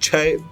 6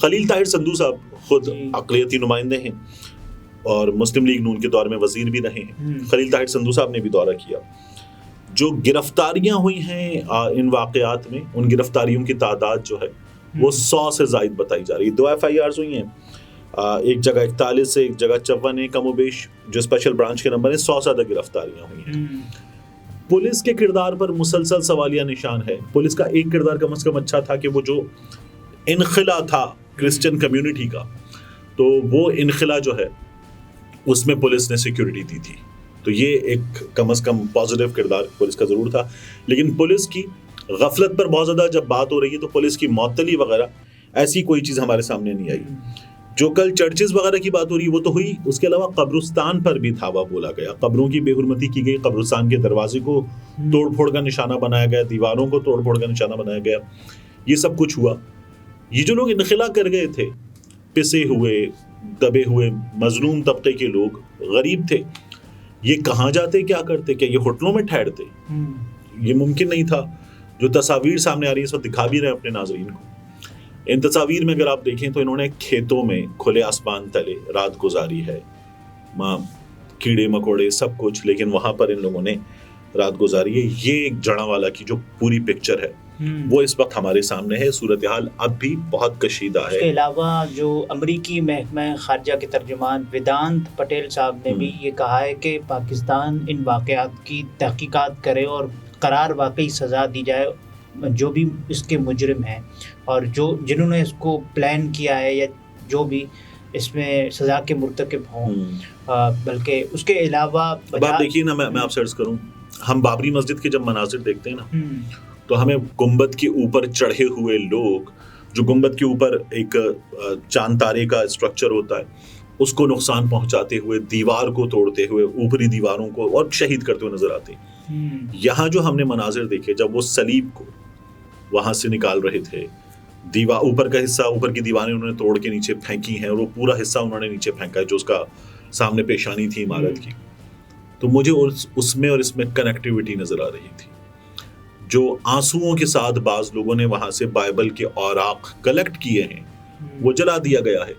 خلیل طاہر سندھو صاحب خود اقلیتی نمائندے ہیں اور مسلم لیگ نون کے دور میں وزیر بھی رہے ہیں. خلیل طاہر سندھو صاحب نے بھی دورہ کیا. جو گرفتاریاں ہوئی ہیں ان واقعات میں, ان گرفتاریوں کی تعداد جو ہے وہ 100 سے زائد بتائی جا رہی ہے. 2 FIRs ہوئی ہیں, ایک جگہ 41 ہے, ایک جگہ 54 ہے, کم و بیش جو اسپیشل برانچ کے نمبر ہیں 100 سے زیادہ گرفتاریاں ہوئی ہیں. پولیس کے کردار پر مسلسل سوالیہ نشان ہے. پولیس کا ایک کردار کم از کم اچھا تھا کہ وہ جو انخلا تھا کرسچن کمیونٹی کا, تو وہ انخلا جو ہے اس میں پولیس نے سیکیورٹی دی تھی. تو یہ ایک کم از کم پازیٹیو کردار پولیس کا ضرور تھا. لیکن پولیس کی غفلت پر بہت زیادہ جب بات ہو رہی ہے تو پولیس کی معطلی وغیرہ ایسی کوئی چیز ہمارے سامنے نہیں آئی. جو کل چرچز وغیرہ کی بات ہو رہی ہے وہ تو ہوئی, اس کے علاوہ قبرستان پر بھی دھاوا بولا گیا, قبروں کی بے حرمتی کی گئی, قبرستان کے دروازے کو توڑ پھوڑ کا نشانہ بنایا گیا, دیواروں کو توڑ پھوڑ کا نشانہ بنایا گیا. یہ سب کچھ ہوا. یہ جو لوگ انخلا کر گئے تھے, پسے ہوئے دبے ہوئے مظلوم طبقے کے لوگ, غریب تھے, یہ کہاں جاتے, کیا کرتے, کیا یہ ہوٹلوں میں ٹھہرتے؟ یہ ممکن نہیں تھا. جو تصاویر سامنے آ رہی ہیں اس وقت دکھا بھی رہے ہیں اپنے ناظرین کو. ان تصاویر میں اگر آپ دیکھیں تو انہوں نے کھیتوں میں کھلے آسمان تلے رات گزاری ہے, کیڑے مکوڑے سب کچھ, لیکن وہاں پر ان لوگوں نے رات گزاری ہے. یہ ایک جڑاں والا کی جو پوری پکچر ہے وہ اس وقت ہمارے سامنے ہے. صورتحال اب بھی بہت کشیدہ ہے. اس کے علاوہ جو امریکی محکمہ خارجہ کے ترجمان ویدانت پٹیل صاحب نے بھی یہ کہا ہے کہ پاکستان ان واقعات کی تحقیقات کرے اور قرار واقعی سزا دی جائے جو بھی اس کے مجرم ہیں, اور جنہوں نے اس کو پلان کیا ہے یا جو بھی اس میں سزا کے مرتکب ہوں. بلکہ اس کے علاوہ آپ دیکھیے نا, میں آپ سے عرض کروں, ہم بابری مسجد کے جب مناظر دیکھتے ہیں نا تو ہمیں گنبد کے اوپر چڑھے ہوئے لوگ, جو گنبد کے اوپر ایک چاند تارے کا اسٹرکچر ہوتا ہے, اس کو نقصان پہنچاتے ہوئے, دیوار کو توڑتے ہوئے, اوپری دیواروں کو اور شہید کرتے ہوئے نظر آتے ہیں. یہاں جو ہم نے مناظر دیکھے جب وہ صلیب کو وہاں سے نکال رہے تھے, اوپر کا حصہ, اوپر کی دیواریں انہوں نے توڑ کے نیچے پھینکی ہیں اور وہ پورا حصہ انہوں نے نیچے پھینکا ہے جو اس کا سامنے پیشانی تھی عمارت کی. تو مجھے اس میں اور اس میں کنیکٹیوٹی نظر آ رہی تھی. جو آنسوؤں کے ساتھ بعض لوگوں نے وہاں سے بائبل کے اوراق کلیکٹ کیے ہیں وہ جلا دیا گیا ہے.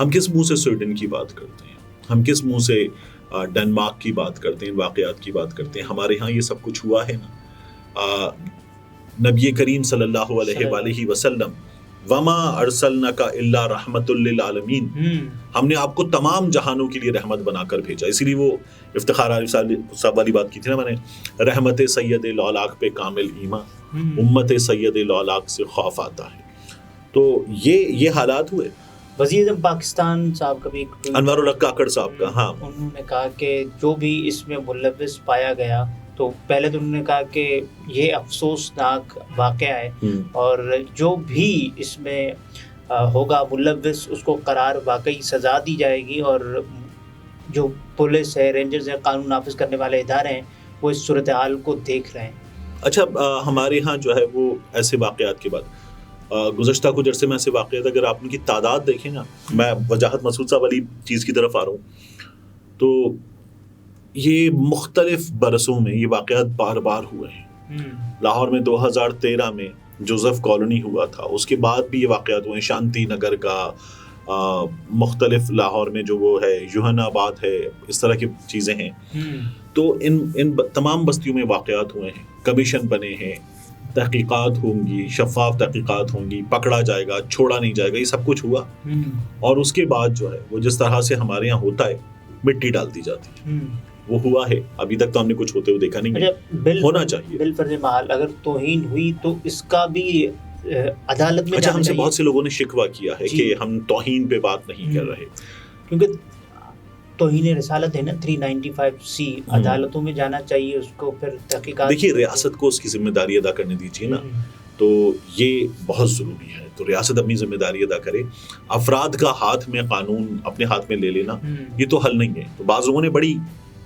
ہم کس منہ سے سویڈن کی بات کرتے ہیں, ہم کس منہ سے ڈنمارک کی بات کرتے ہیں, واقعات کی بات کرتے ہیں. ہمارے ہاں یہ سب کچھ ہوا ہے نا. نبی کریم صلی اللہ علیہ وآلہ وسلم وما ارسلناک الا رحمت للعالمین, ہم نے آپ کو تمام جہانوں کے لیے رحمت بنا کر بھیجا. اسی لیے وہ افتخار عارف صاحب والی بات کی تھی نا میں نے, رحمت سید الاولاق پہ کامل ایمان, امت سید الاولاق سے خوف آتا ہے. تو یہ حالات ہوئے. وزیر اعظم پاکستان صاحب کا بھی انوار الحق کاکڑ صاحب کا, ہاں, انہوں نے کہا کہ جو بھی اس میں ملوث پایا گیا, تو پہلے تو انہوں نے کہا کہ یہ افسوسناک واقعہ ہے اور جو بھی اس میں ہوگا ملوث اس کو قرار واقعی سزا دی جائے گی, اور جو پولیس ہے, رینجرز ہیں, قانون نافذ کرنے والے ادارے ہیں, وہ اس صورتحال کو دیکھ رہے ہیں. اچھا, ہمارے ہاں جو ہے وہ ایسے واقعات کے بعد گزشتہ کچھ عرصے میں ایسے واقعات اگر آپ ان کی تعداد دیکھیں نا, میں وجاہت مسعود صاحب والی چیز کی طرف آ رہا ہوں, تو یہ مختلف برسوں میں یہ واقعات بار بار ہوئے ہیں. لاہور میں 2013 میں جوزف کالونی ہوا تھا, اس کے بعد بھی یہ واقعات ہوئے ہیں. شانتی نگر کا, مختلف لاہور میں جو وہ ہے یوہن آباد ہے, اس طرح کی چیزیں ہیں. تو ان تمام بستیوں میں واقعات ہوئے ہیں. کمیشن بنے ہیں, تحقیقات ہوں گی, شفاف تحقیقات ہوں گی, پکڑا جائے گا, چھوڑا نہیں جائے گا, یہ سب کچھ ہوا. اور اس کے بعد جو ہے وہ جس طرح سے ہمارے یہاں ہوتا ہے, مٹی ڈال دی جاتی ہے, وہ ہوا ہے. ابھی تک تو ہم نے کچھ ہوتے ہوئے دیکھا نہیں ہے. ہونا چاہیے. بالفرض محال اگر توہین ہوئی تو اس کا بھی عدالت میں. اچھا, ہم سے بہت سے لوگوں نے شکوہ کیا ہے کہ ہم توہین پہ بات نہیں کر رہے, کیونکہ توہین رسالت ہے نا 395C, عدالتوں میں جانا چاہیے اس کو. پھر تحقیقات, دیکھیے ریاست کو اس کی ذمہ داری ادا کرنے دیجیے نا, تو یہ بہت ضروری ہے. تو ریاست اپنی ذمہ داری ادا کرے. افراد کا ہاتھ میں قانون اپنے ہاتھ میں لے لینا یہ تو حل نہیں ہے. تو بعض لوگوں نے بڑی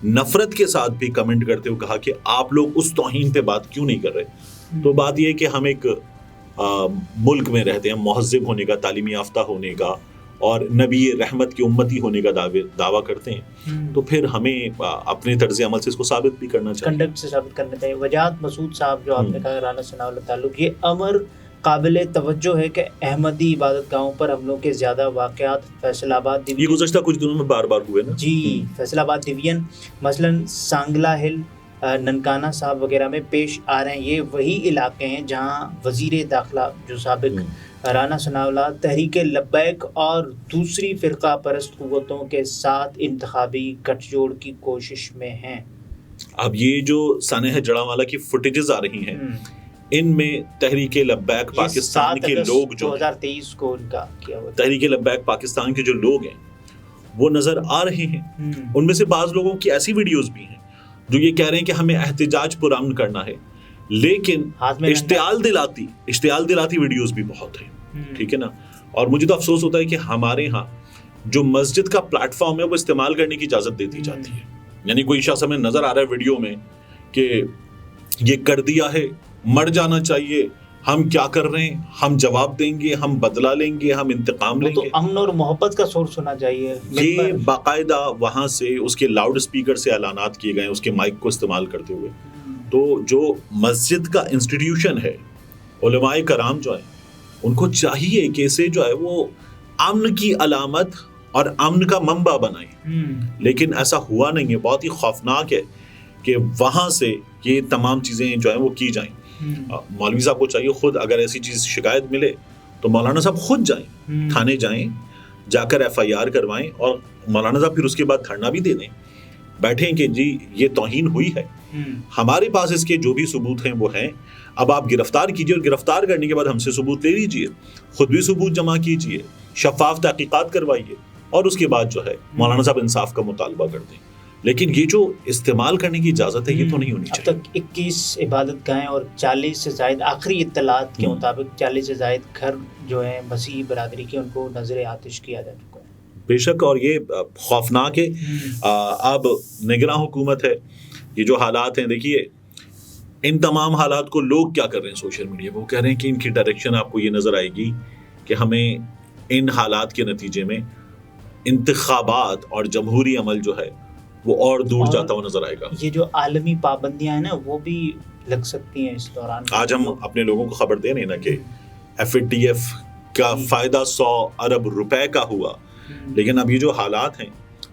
نفرت کے ساتھ بھی کمنٹ کرتے ہوئے کہا کہ آپ لوگ اس توہین پہ بات کیوں نہیں کر رہے. تو بات یہ ہے کہ ہم ایک ملک میں رہتے ہیں, مہذب ہونے کا, تعلیم یافتہ ہونے کا اور نبی رحمت کی امتی ہونے کا دعویٰ کرتے ہیں, تو پھر ہمیں اپنے طرز عمل سے اس کو ثابت بھی کرنا چاہیے, کنڈکٹ سے ثابت کرنا چاہیے. وجاہت مسعود صاحب جو آپ نے کہا رانا ثناء اللہ تعلق, یہ امر قابل توجہ ہے کہ احمدی عبادت گاہوں پر حملوں کے زیادہ واقعات فیصل آباد یہ گزشتہ کچھ دنوں میں بار بار ہوئے نا جی فیصل آباد ڈویژن مثلاً سانگلا ہل ننکانہ صاحب وغیرہ میں پیش آ رہے ہیں. یہ وہی علاقے ہیں جہاں وزیر داخلہ جو سابق رانا ثناء اللہ تحریک لبیک اور دوسری فرقہ پرست قوتوں کے ساتھ انتخابی گٹھ جوڑ کی کوشش میں ہیں. اب یہ جو سانحہ جڑاوالا کی فوٹیجز آ رہی ہیں ان میں تحریک لبیک پاکستان کے لوگ جو 2023 کو ان کا کیا ہوا تحریک لبیک پاکستان کے جو لوگ ہیں وہ نظر آ رہے ہیں. ان میں سے بعض لوگوں کی ایسی ویڈیوز بھی ہیں جو یہ کہہ رہے ہیں کہ ہمیں احتجاج پرامن کرنا ہے, لیکن اشتعال دلاتی ویڈیوز بھی بہت ہیں. ٹھیک ہے نا. اور مجھے تو افسوس ہوتا ہے کہ ہمارے ہاں جو مسجد کا پلیٹ فارم ہے وہ استعمال کرنے کی اجازت دیتی جاتی ہے. یعنی کوئی شخص ہمیں نظر آ رہا ہے ویڈیو میں کہ یہ کر دیا ہے, مر جانا چاہیے, ہم کیا کر رہے ہیں, ہم جواب دیں گے, ہم بدلہ لیں گے, ہم انتقام لیں گے. تو امن اور محبت کا سورس ہونا چاہیے. یہ باقاعدہ وہاں سے اس کے لاؤڈ اسپیکر سے اعلانات کیے گئے اس کے مائک کو استعمال کرتے ہوئے. تو جو مسجد کا انسٹیٹیوشن ہے, علماء کرام جو ہیں ان کو چاہیے کہ اسے جو ہے وہ امن کی علامت اور امن کا منبع بنائیں. لیکن ایسا ہوا نہیں ہے. بہت ہی خوفناک ہے کہ وہاں سے یہ تمام چیزیں جو ہیں وہ کی جائیں. مولوی صاحب کو چاہیے خود اگر ایسی چیز شکایت ملے تو مولانا صاحب خود جائیں, تھانے جائیں, جا کر FIR کروائیں اور مولانا صاحب پھر اس کے بعد دھرنا بھی دے دیں, بیٹھیں کہ جی یہ توہین ہوئی ہے. ہمارے پاس اس کے جو بھی ثبوت ہیں وہ ہیں. اب آپ گرفتار کیجئے اور گرفتار کرنے کے بعد ہم سے ثبوت لے لیجئے, خود بھی ثبوت جمع کیجئے, شفاف تحقیقات کروائیے اور اس کے بعد جو ہے مولانا صاحب انصاف کا مطالبہ کر دیں. لیکن یہ جو استعمال کرنے کی اجازت ہے یہ تو نہیں ہونی چاہیے. اب تک 21 عبادت گاہیں اور 40 سے زائد آخری اطلاعات کے مطابق 40 سے زائد گھر جو ہیں مسیحی برادری کے ان کو نظر آتش کیا جا چکا ہے. بے شک, اور یہ خوفناک ہے. اب نگراں حکومت ہے. یہ جو حالات ہیں دیکھیے ان تمام حالات کو لوگ کیا کر رہے ہیں سوشل میڈیا پہ, وہ کہہ رہے ہیں کہ ان کی ڈائریکشن آپ کو یہ نظر آئے گی کہ ہمیں ان حالات کے نتیجے میں انتخابات اور جمہوری عمل جو ہے وہ اور دور جاتا ہوا نظر آئے گا. یہ جو عالمی پابندیاں ہیں نا وہ بھی لگ سکتی ہیں اس دوران. آج ہم اپنے لوگوں کو خبر دے رہے ہیں نا کہ FATF کا فائدہ 100 ارب روپے کا ہوا, لیکن اب یہ جو حالات ہیں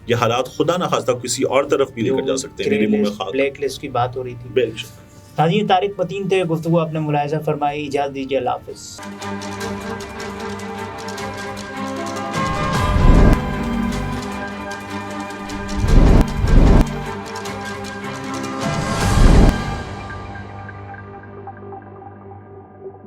یہ حالات خدا نہ خواستہ کسی اور طرف بھی لے کر جا سکتے ہیں. میرے منہ میں خاک, بلیک لسٹ کی بات ہو رہی تھی. بے شک. ناظرین طارق متین تھے, گفتگو آپ نے ملاحظہ فرمائی. اجازت دیجیے, اللہ حافظ.